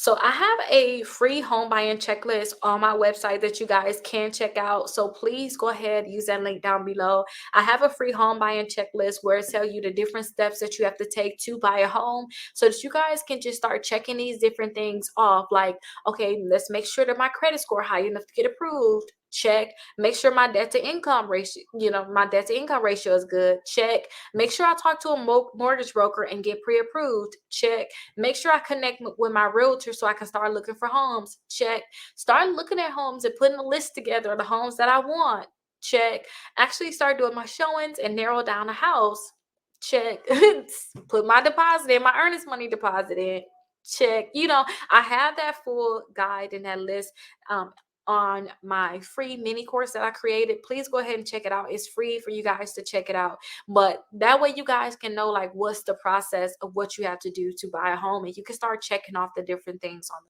So I have a free home buying checklist on my website that you guys can check out. So please go ahead, use that link down below. I have a free home buying checklist where it tells you the different steps that you have to take to buy a home so that you guys can just start checking these different things off. Like, okay, let's make sure that my credit score high enough to get approved. Check. Make sure my debt to income ratio, my debt to income ratio is good. Check. Make sure I talk to a mortgage broker and get pre-approved. Check. Make sure I connect with my realtor so I can start looking for homes. Check. Start looking at homes and putting a list together of the homes that I want. Check. Actually start doing my showings and narrow down a house. Check. Put my deposit in, my earnest money deposit in. Check. I have that full guide and that list on my free mini course that I created. Please go ahead and check it out. It's free for you guys to check it out. But that way you guys can know like what's the process of what you have to do to buy a home, and you can start checking off the different things on